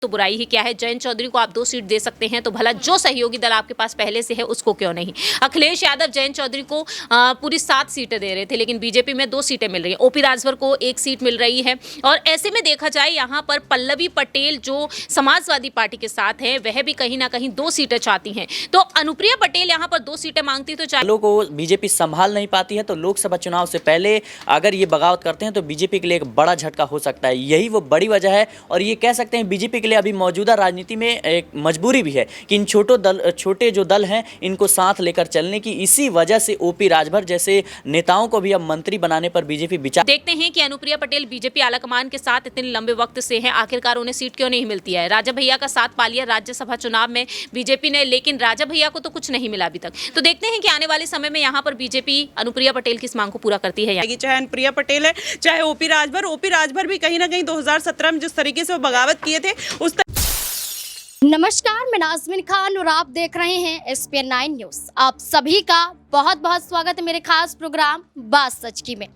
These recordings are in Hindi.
तो बुराई ही क्या है। जयंत चौधरी को आप 2 सीट दे सकते हैं तो भला जो सहयोगी दल आपके पास पहले से है उसको क्यों नहीं। अखिलेश यादव जयंत चौधरी को पूरी 7 सीटें दे रहे थे, लेकिन बीजेपी में 2 सीटें मिल रही हैं। ओपी राजभर को 1 सीट मिल रही है। और ऐसे में देखा जाए यहाँ पर पल्लवी पटेल जो समाजवादी पार्टी के साथ है वह भी कहीं ना कहीं 2 सीटें चाहती हैं। तो अनुप्रिया पटेल यहाँ पर 2 सीटें मांगती तो लोगों को बीजेपी संभाल नहीं पाती है, तो लोकसभा चुनाव से पहले अगर ये बगावत करते हैं तो बीजेपी के लिए एक बड़ा झटका हो सकता है। यही वो बड़ी वजह है और ये कह सकते हैं बीजेपी के लिए अभी मौजूदा राजनीति में एक मजबूरी भी है कि इन छोटे जो दल हैं इनको साथ लेकर चलने की। इसी वजह से ओपी राजभर जैसे नेताओं को भी अब मंत्री बनाने पर बीजेपी विचार। देखते हैं कि अनुप्रिया पटेल बीजेपी आलाकमान के साथ इतने लंबे वक्त से हैं, आखिरकार उन्हें सीट क्यों नहीं मिलती है। राजा भैया का साथ पा लिया राज्यसभा चुनाव में बीजेपी ने, लेकिन राजा भैया को तो कुछ नहीं मिला अभी तक। तो देखते हैं कि आने वाले समय में यहाँ पर बीजेपी अनुप्रिया पटेल की इस मांग को पूरा करती है। चाहे अनुप्रिया पटेल है चाहे ओपी राजभर भी कहीं ना कहीं 2017 में जिस तरीके से वो बगावत किए थे उस नमस्कार, मैं नाज़मीन खान और आप देख रहे हैं SPN 9 न्यूज। आप सभी का बहुत बहुत स्वागत है मेरे खास प्रोग्राम बात सच की में।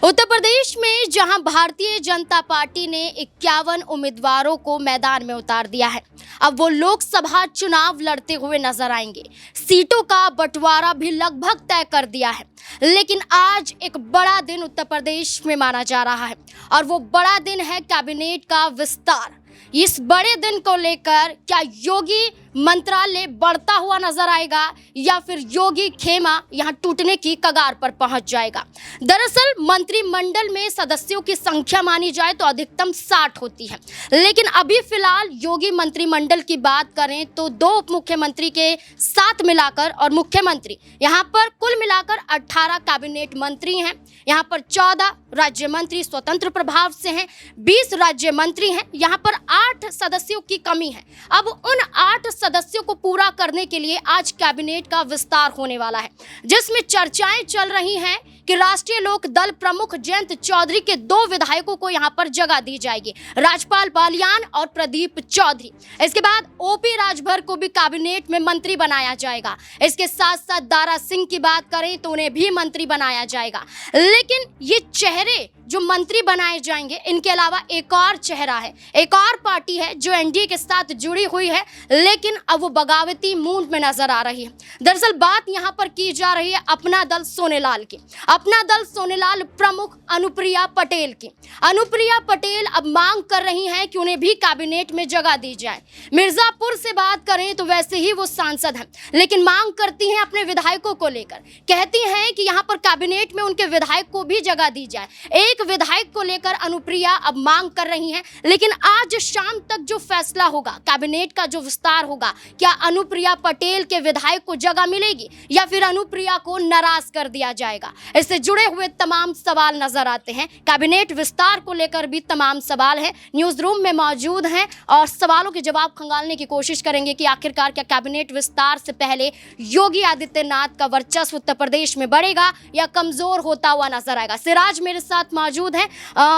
उत्तर प्रदेश में जहां भारतीय जनता पार्टी ने 51 उम्मीदवारों को मैदान में उतार दिया है, अब वो लोकसभा चुनाव लड़ते हुए नजर आएंगे। सीटों का बंटवारा भी लगभग तय कर दिया है, लेकिन आज एक बड़ा दिन उत्तर प्रदेश में माना जा रहा है और वो बड़ा दिन है कैबिनेट का विस्तार। इस बड़े दिन को लेकर क्या योगी मंत्रालय बढ़ता हुआ नजर आएगा या फिर योगी खेमा यहां टूटने की कगार पर पहुंच जाएगा। दरअसल मंत्रिमंडल में सदस्यों की संख्या मानी जाए तो अधिकतम 60 होती है, लेकिन अभी फिलहाल योगी मंत्रिमंडल की बात करें तो 2 उप मुख्यमंत्री के साथ मिलाकर और मुख्यमंत्री यहां पर कुल मिलाकर 18 कैबिनेट मंत्री हैं। यहां पर 14 राज्य मंत्री स्वतंत्र प्रभाव से हैं, 20 राज्य मंत्री हैं। यहां पर 8 सदस्यों की कमी है। अब उन 8 सदस्यों को पूरा करने के लिए आज कैबिनेट का विस्तार होने वाला है, जिसमें चर्चाएं चल रही हैं कि राष्ट्रीय लोक दल प्रमुख जयंत चौधरी के 2 विधायकों को यहां पर जगह दी जाएगी, राजपाल बालियान और प्रदीप चौधरी। इसके बाद ओपी राजभर को भी कैबिनेट में मंत्री बनाया जाएगा। इसके साथ साथ दारा सिंह की बात करें तो उन्हें भी मंत्री बनाया जाएगा। लेकिन ये चेहरे जो मंत्री बनाए जाएंगे, इनके अलावा एक और चेहरा है, एक और पार्टी है जो एनडीए के साथ जुड़ी हुई है, लेकिन अब वो बगावती मूड में नजर आ रही है। दरअसल बात यहां पर की जा रही है अपना दल सोनेलाल की। अपना दल सोनेलाल प्रमुख अनुप्रिया पटेल की। अनुप्रिया पटेल अब मांग कर रही हैं कि उन्हें भी कैबिनेट में जगह दी जाए। मिर्जापुर से बात करें तो वैसे ही वो सांसद हैं, लेकिन मांग करती हैं अपने विधायकों को लेकर। कहती हैं कि यहां पर कैबिनेट में उनके विधायक को भी जगह दी जाए। एक विधायक को लेकर अनुप्रिया अब मांग कर रही हैं, लेकिन आज शाम तक जो फैसला होगा, कैबिनेट का जो विस्तार होगा, क्या अनुप्रिया पटेल के विधायक को जगह मिलेगी या फिर अनुप्रिया को नाराज कर दिया जाएगा? इससे जुड़े हुए तमाम सवाल नजर आते हैं। कैबिनेट विस्तार को लेकर भी तमाम सवाल हैं। न्यूज रूम में मौजूद हैं और सवालों के जवाब खंगालने की कोशिश करेंगे कि आखिरकार क्या कैबिनेट विस्तार से पहले योगी आदित्यनाथ का वर्चस्व उत्तर प्रदेश में बढ़ेगा या कमजोर होता हुआ नजर आएगा। सिराज मेरे साथ मौजूद है।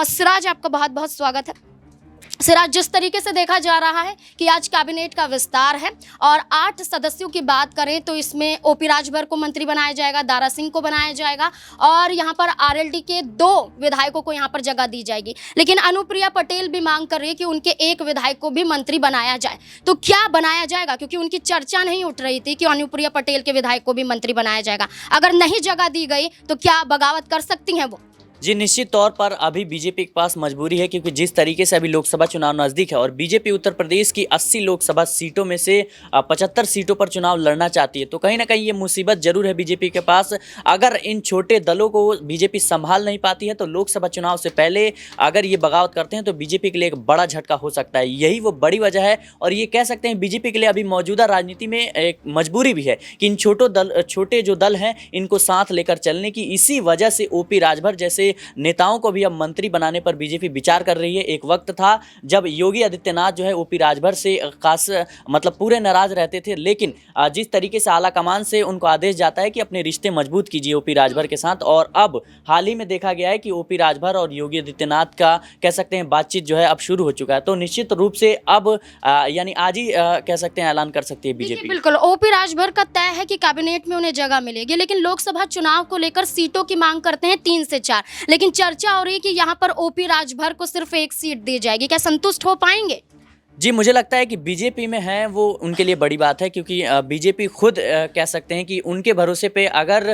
सिराज, आपका बहुत बहुत स्वागत है। सिराज, जिस तरीके से देखा जा रहा है कि आज कैबिनेट का विस्तार है और 8 सदस्यों की बात करें तो इसमें ओपी राजभर को मंत्री बनाया जाएगा, दारा सिंह को बनाया जाएगा और यहां पर आरएलडी के 2 विधायकों को यहां पर जगह दी जाएगी। लेकिन अनुप्रिया पटेल भी मांग कर रही है कि उनके एक विधायक को भी मंत्री बनाया जाए। तो क्या बनाया जाएगा? क्योंकि उनकी चर्चा नहीं उठ रही थी कि अनुप्रिया पटेल के विधायक को भी मंत्री बनाया जाएगा। अगर नहीं जगह दी गई तो क्या बगावत कर सकती हैं वो? जी, निश्चित तौर पर अभी बीजेपी के पास मजबूरी है, क्योंकि जिस तरीके से अभी लोकसभा चुनाव नज़दीक है और बीजेपी उत्तर प्रदेश की 80 लोकसभा सीटों में से 75 सीटों पर चुनाव लड़ना चाहती है, तो कहीं ना कहीं ये मुसीबत जरूर है बीजेपी के पास। अगर इन छोटे दलों को बीजेपी संभाल नहीं पाती है तो लोकसभा चुनाव से पहले अगर ये बगावत करते हैं तो बीजेपी के लिए एक बड़ा झटका हो सकता है। यही वो बड़ी वजह है और ये कह सकते हैं बीजेपी के लिए अभी मौजूदा राजनीति में एक मजबूरी भी है कि इन छोटे जो दल हैं इनको साथ लेकर चलने की। इसी वजह से ओपी राजभर जैसे नेताओं को भी अब मंत्री बनाने पर बीजेपी विचार कर रही है। एक वक्त था जब योगी आदित्यनाथ जो है ओपी राजभर से खास पूरे नाराज रहते थे, लेकिन जिस तरीके से आला कमान से उनको आदेश जाता है कि अपने रिश्ते मजबूत कीजिए ओपी राजभर के साथ, और अब हाल ही में देखा गया है कि ओपी राजभर और योगी आदित्यनाथ का कह सकते हैं बातचीत जो है अब शुरू हो चुका है। तो निश्चित रूप से अब यानी आज ही कह सकते हैं ऐलान कर सकती है बीजेपी। बिल्कुल, ओपी राजभर का तय है कि कैबिनेट में उन्हें जगह मिलेगी, लेकिन लोकसभा चुनाव को लेकर सीटों की मांग करते हैं 3 से 4, लेकिन चर्चा हो रही है कि यहाँ पर ओपी राजभर को सिर्फ 1 सीट दी जाएगी। क्या संतुष्ट हो पाएंगे? जी, मुझे लगता है कि बीजेपी में हैं वो उनके लिए बड़ी बात है, क्योंकि बीजेपी खुद कह सकते हैं कि उनके भरोसे पे अगर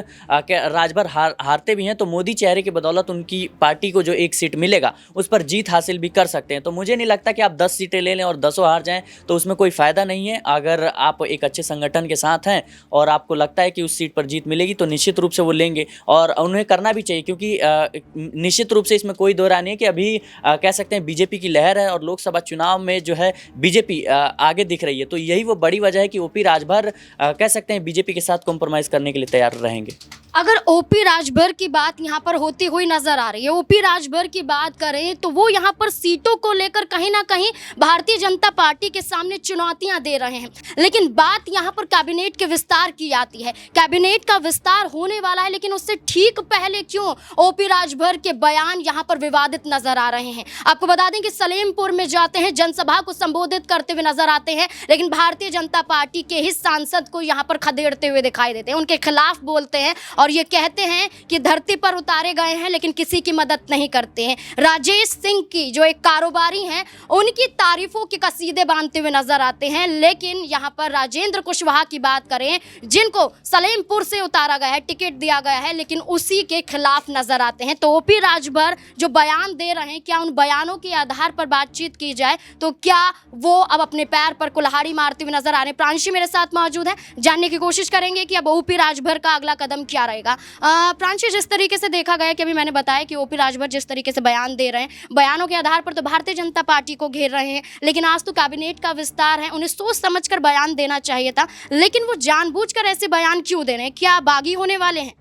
राजभर हारते भी हैं तो मोदी चेहरे की बदौलत उनकी पार्टी को जो एक सीट मिलेगा उस पर जीत हासिल भी कर सकते हैं। तो मुझे नहीं लगता कि आप 10 सीटें ले लें और 10 हार जाएं तो उसमें कोई फ़ायदा नहीं है। अगर आप एक अच्छे संगठन के साथ हैं और आपको लगता है कि उस सीट पर जीत मिलेगी तो निश्चित रूप से वो लेंगे और उन्हें करना भी चाहिए, क्योंकि निश्चित रूप से इसमें कोई दो राय नहीं है कि अभी कह सकते हैं बीजेपी की लहर है और लोकसभा चुनाव में जो है बीजेपी आगे दिख रही है। तो यही वो बड़ी वजह है कि ओपी राजभर कह सकते हैं बीजेपी के साथ कॉम्प्रोमाइज़ करने के लिए तैयार रहेंगे। अगर ओपी राजभर की बात यहाँ पर होती हुई नजर आ रही है, ओपी राजभर की बात करें तो वो यहाँ पर सीटों को लेकर कहीं ना कहीं भारतीय जनता पार्टी के सामने चुनौतियां दे रहे हैं। लेकिन बात यहाँ पर कैबिनेट के विस्तार की आती है। कैबिनेट का विस्तार होने वाला है, लेकिन उससे ठीक पहले क्यों ओपी राजभर के बयान यहाँ पर विवादित नजर आ रहे हैं। आपको बता दें कि सलेमपुर में जाते हैं, जनसभा को संबोधित करते हुए नजर आते हैं, लेकिन भारतीय जनता पार्टी के ही सांसद को यहाँ पर खदेड़ते हुए दिखाई देते हैं, उनके खिलाफ बोलते हैं और ये कहते हैं कि धरती पर उतारे गए हैं लेकिन किसी की मदद नहीं करते हैं। राजेश सिंह की जो एक कारोबारी हैं उनकी तारीफों के कसीदे बांधते हुए नजर आते हैं। लेकिन यहाँ पर राजेंद्र कुशवाहा की बात करें, जिनको सलेमपुर से उतारा गया है, टिकट दिया गया है, लेकिन उसी के खिलाफ नजर आते हैं। तो ओपी राजभर जो बयान दे रहे हैं, क्या उन बयानों के आधार पर बातचीत की जाए तो क्या वो अब अपने पैर पर कुल्हाड़ी मारते हुए नजर आ रहे हैं? प्रांशी मेरे साथ मौजूद है, जानने की कोशिश करेंगे कि अब ओपी राजभर का अगला कदम क्या रहेगा। प्रांशी, जिस तरीके से देखा गया कि अभी मैंने बताया कि ओपी राजभर जिस तरीके से बयान दे रहे हैं, बयानों के आधार पर तो भारतीय जनता पार्टी को घेर रहे हैं, लेकिन आज तो कैबिनेट का विस्तार है, उन्हें सोच समझकर बयान देना चाहिए था, लेकिन वो जानबूझकर ऐसे बयान क्यों दे रहे हैं? क्या बागी होने वाले हैं?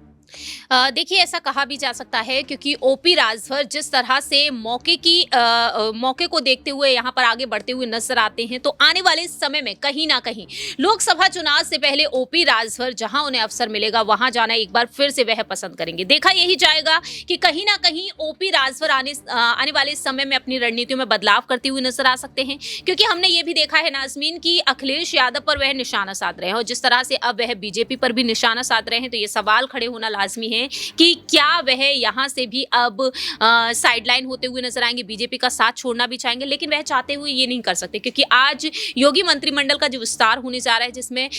देखिए, ऐसा कहा भी जा सकता है क्योंकि ओपी राजभर जिस तरह से मौके को देखते हुए यहाँ पर आगे बढ़ते हुए नजर आते हैं, तो आने वाले समय में कहीं ना कहीं लोकसभा चुनाव से पहले ओपी राजभर जहां उन्हें अवसर मिलेगा वहां जाना एक बार फिर से वह पसंद करेंगे। देखा यही जाएगा कि कहीं ना कहीं ओपी राजभर आने वाले समय में अपनी रणनीतियों में बदलाव करते हुए नजर आ सकते हैं, क्योंकि हमने ये भी देखा है नाज़मीन की अखिलेश यादव पर वह निशाना साध रहे हैं और जिस तरह से अब वह बीजेपी पर भी निशाना साध रहे हैं, तो ये सवाल खड़े होना लाजमी है कि क्या वह यहां से भी अब साइडलाइन होते हुए नजर आएंगे, बीजेपी का साथ छोड़ना भी चाहेंगे, लेकिन वह चाहते हुए ये नहीं कर सकते क्योंकि आज योगी मंत्रिमंडल का जो विस्तार होने जा रहा है जिसमें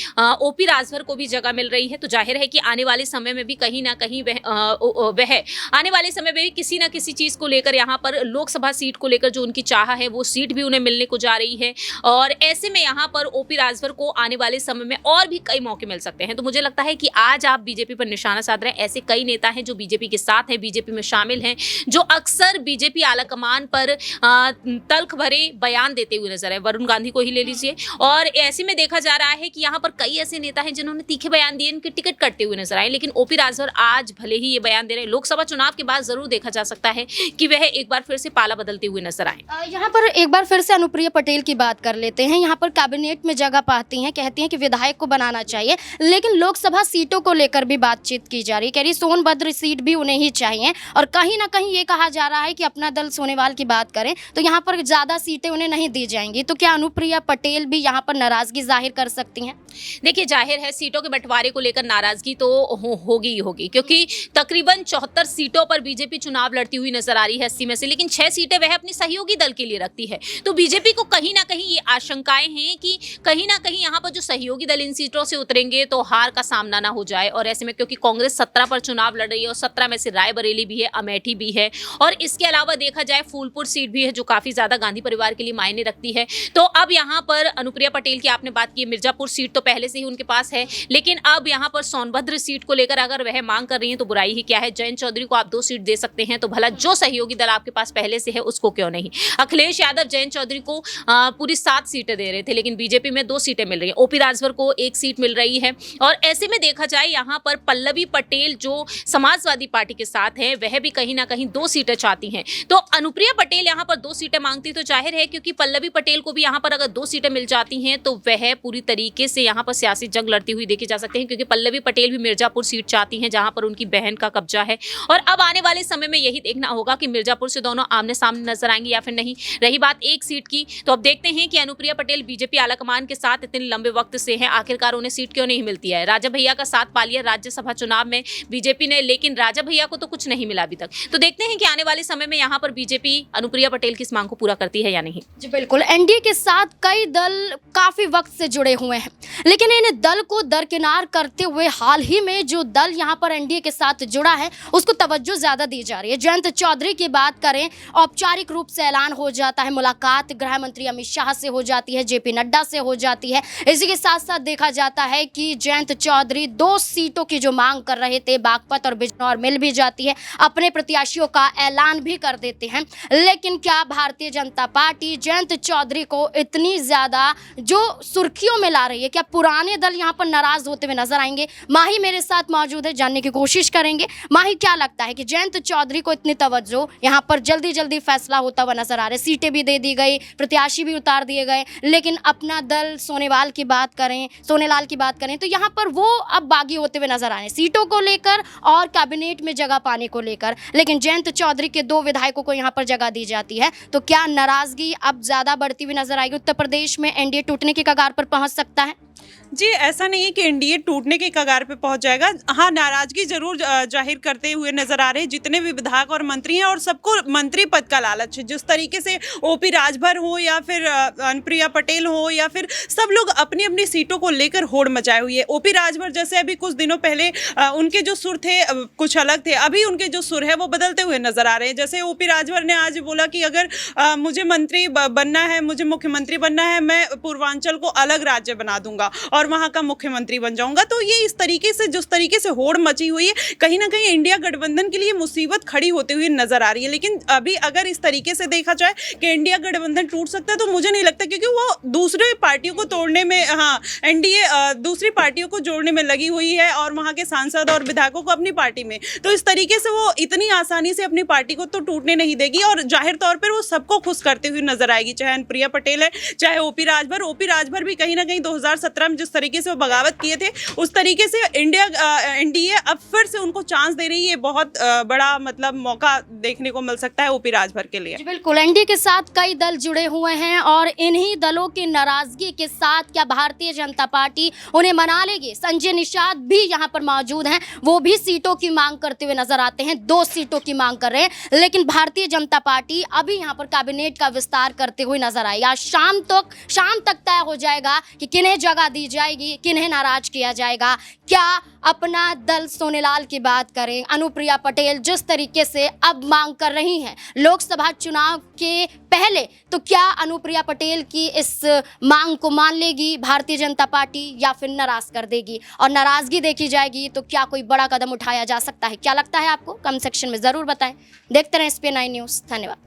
ओपी राजभर को भी जगह मिल रही है, तो जाहिर है कि आने वाले समय में भी कहीं ना कहीं वह आने वाले समय में भी किसी ना किसी चीज को लेकर यहाँ पर लोकसभा सीट को लेकर जो उनकी चाह है वो सीट भी उन्हें मिलने को जा रही है और ऐसे में यहाँ पर ओपी राजभर को आने वाले समय में और भी कई मौके मिल सकते हैं। तो मुझे लगता है कि आज आप बीजेपी पर निशाना साध रहे हैं, ऐसे कई नेता हैं जो बीजेपी के साथ हैं, बीजेपी में शामिल हैं, जो अक्सर बीजेपी आलाकमान पर तल्ख भरे बयान देते हुए नजर आए। वरुण गांधी को ही ले लीजिए और ऐसे में देखा जा रहा है कि यहाँ पर कई ऐसे नेता हैं जिन्होंने तीखे बयान दिए, इनके टिकट कटते हुए नजर आए, लेकिन ओपी राजभर आज भले ही ये बयान दे रहे हैं, लोकसभा चुनाव के बाद जरूर देखा जा सकता है कि वह एक बार फिर से पाला बदलते हुए नजर आए। यहाँ पर एक बार फिर से अनुप्रिया पटेल की बात कर लेते हैं। यहाँ पर कैबिनेट में जगह पाती हैं, कहती हैं कि विधायक को बनाना चाहिए, लेकिन लोकसभा सीटों को लेकर भी बातचीत की जा रही है। कह रही सोनभद्र सीट भी उन्हें ही चाहिए और कहीं ना कहीं ये कहा जा रहा है कि अपना दल सोनेवाल की बात करें तो यहाँ पर ज़्यादा सीटें उन्हें नहीं दी जाएंगी। तो क्या अनुप्रिया पटेल भी यहाँ पर नाराजगी जाहिर कर सकती हैं? देखिए, जाहिर है सीटों के बंटवारे को लेकर नाराजगी तो होगी ही होगी, क्योंकि तकरीबन 74 सीटों पर बीजेपी चुनाव लड़ती हुई नजर आ रही है 80 में से, लेकिन 6 सीटें वह अपनी सहयोगी दल के लिए रखती है। तो बीजेपी को कहीं ना कहीं ये आशंकाएं हैं कि कहीं ना कहीं यहाँ पर जो सहयोगी दल इन सीटों से उतरेंगे तो हार का सामना ना हो जाए। और ऐसे में क्योंकि कांग्रेस 17 पर चुनाव लड़ रही है और 17 में से रायबरेली भी है, अमेठी भी है और इसके अलावा देखा जाए फूलपुर सीट भी है जो काफी ज्यादा गांधी परिवार के लिए मायने रखती है। तो अब यहाँ पर अनुप्रिया पटेल की आपने बात की, मिर्जापुर सीट तो पहले से ही उनके पास है, लेकिन अब यहाँ पर सोनभद्र सीट को लेकर अगर वह मांग कर रही है तो बुराई ही क्या है। जयंत चौधरी को आप 2 सीट दे सकते हैं तो भला जो सहयोगी दल आपके पास पहले से है उसको क्यों नहीं। अखिलेश यादव जयंत चौधरी को पूरी 7 सीटें दे रहे थे, लेकिन बीजेपी में 2 सीटें मिल रही है, ओपी राजभर को 1 सीट मिल रही है। और ऐसे में देखा जाए यहाँ पर पल्लवी पटेल जो समाजवादी पार्टी के साथ है वह भी कहीं ना कहीं 2 सीटें चाहती हैं। तो अनुप्रिया पटेल यहाँ पर 2 सीटें मांगती तो जाहिर है क्योंकि पल्लवी पटेल को भी यहाँ पर अगर 2 सीटें मिल जाती हैं तो वह पूरी तरीके से यहाँ पर सियासी जंग लड़ती हुई देखी जा सकती है, क्योंकि पल्लवी पटेल भी मिर्जापुर सीट चाहती हैं जहाँ पर उनकी बहन का कब्जा है। और अब आने वाले समय में यही देखना होगा कि मिर्जापुर से दोनों आमने सामने नजर आएंगे या फिर नहीं। रही बात 1 सीट की, तो अब देखते हैं कि अनुप्रिया पटेल बीजेपी आलाकमान के साथ इतने लंबे वक्त से हैं, आखिरकार उन्हें सीट क्यों नहीं मिलती है। राजा भैया का साथ पा लिया राज्यसभा चुनाव में, बीजेपी ने, लेकिन राजा भैया को तो कुछ नहीं मिला अभी तक। तो देखते हैं कि आने वाले समय में यहाँ पर बीजेपी अनुप्रिया पटेल की इस मांग को पूरा करती है या नहीं। जी बिल्कुल, एनडीए के साथ कई दल काफी वक्त से जुड़े हुए हैं, लेकिन इन दल को दरकिनार करते हुए हाल ही में जो दल यहाँ पर एनडीए के साथ जुड़ा है उसको तवज्जो ज्यादा दी जा रही है। जयंत चौधरी की बात करें, औपचारिक रूप से ऐलान हो जाता है, मुलाकात गृह मंत्री अमित शाह से हो जाती है, जेपी नड्डा से हो जाती है। इसी के साथ साथ देखा जाता है कि जयंत चौधरी 2 सीटों की जो मांग कर रहे थे, बागपत और बिजनौर मिल भी जाती है, अपने प्रत्याशियों का ऐलान भी कर देते हैं। लेकिन क्या भारतीय जनता पार्टी जयंत चौधरी को इतनी ज्यादा जो सुर्खियों में ला रही है, क्या पुराने दल यहाँ पर नाराज होते हुए नजर आएंगे? माही मेरे साथ मौजूद है, जानने की कोशिश करेंगे। माही, क्या लगता है कि जयंत चौधरी को इतनी तवज्जो यहाँ पर जल्दी जल्दी फैसला होता हुआ नजर आ रहा है, सीटें भी दे दी गई, प्रत्याशी भी उतार दिए गए, लेकिन अपना दल सोनेलाल की बात करें तो यहाँ पर वो अब बागी होते हुए नजर आ रहे हैं सीटों को लेकर और कैबिनेट में जगह पाने को लेकर, लेकिन जयंत चौधरी के 2 विधायकों को यहाँ पर जगह दी जाती है। तो क्या नाराजगी अब ज्यादा बढ़ती हुई नजर आएगी? उत्तर प्रदेश में एनडीए टूटने की कगार पर पहुंच सकता है? जी, ऐसा नहीं है कि एनडीए टूटने के कगार पे पहुंच जाएगा। हाँ, नाराजगी जरूर जाहिर करते हुए नजर आ रहे हैं जितने भी विधायक और मंत्री हैं, और सबको मंत्री पद का लालच है। जिस तरीके से ओपी राजभर हो या फिर अनुप्रिया पटेल हो या फिर सब लोग अपनी अपनी सीटों को लेकर होड़ मचाए हुए है। ओपी राजभर जैसे अभी कुछ दिनों पहले उनके जो सुर थे कुछ अलग थे, अभी उनके जो सुर है वो बदलते हुए नजर आ रहे हैं। जैसे ओपी राजभर ने आज बोला कि अगर मुझे मंत्री बनना है, मुझे मुख्यमंत्री बनना है, मैं पूर्वांचल को अलग राज्य बना दूंगा और वहां का मुख्यमंत्री बन जाऊंगा। तो ये इस तरीके से जिस तरीके से होड़ मची हुई है, कहीं ना कहीं इंडिया गठबंधन के लिए मुसीबत खड़ी होते हुए नजर आ रही है। लेकिन अभी अगर इस तरीके से देखा जाए कि इंडिया गठबंधन टूट सकता है, तो मुझे नहीं लगता, क्योंकि वो दूसरे पार्टियों को तोड़ने में, हाँ, एनडीए दूसरी पार्टियों को जोड़ने में लगी हुई है और वहां के सांसद और विधायकों को अपनी पार्टी में, तो इस तरीके से वो इतनी आसानी से अपनी पार्टी को तो टूटने नहीं देगी और जाहिर तौर पर वो सबको खुश करते हुए नजर आएगी, चाहे अनुप्रिया पटेल है, चाहे ओपी राजभर भी कहीं ना कहीं 2017 में जिस तरीके से वो बगावत किए थे, उस तरीके से एनडीए अब फिर से उनको चांस दे रही है। बहुत बड़ा मतलब मौका देखने को मिल सकता है ओपी राजभर के लिए। बिल्कुल, एनडीए के साथ कई दल जुड़े हुए हैं और इन्हीं दलों की नाराजगी के साथ क्या भारतीय जनता पार्टी उन्हें मना लेगी? संजय निषाद भी यहाँ पर मौजूद हैं, वो भी सीटों की मांग करते हुए नजर आते हैं, 2 सीटों की मांग कर रहे हैं, लेकिन भारतीय जनता पार्टी अभी यहाँ पर कैबिनेट का विस्तार करते हुए नजर आएगी। आज शाम तक तय हो जाएगा कि किन्हें जगह दी जाएगी, किन्हें नाराज किया जाएगा। क्या अपना दल सोनेलाल की बात करें, अनुप्रिया पटेल जिस तरीके से अब मांग कर रही हैं लोकसभा चुनाव के पहले, तो क्या अनुप्रिया पटेल की इस मांग को मान लेगी भारतीय जनता पार्टी या फिर नाराज कर देगी? और नाराजगी देखी जाएगी तो क्या कोई बड़ा कदम उठाया जा सकता है? क्या लगता है आपको? कमेंट सेक्शन में जरूर बताएं। देखते रहें SPN9 न्यूज़। धन्यवाद।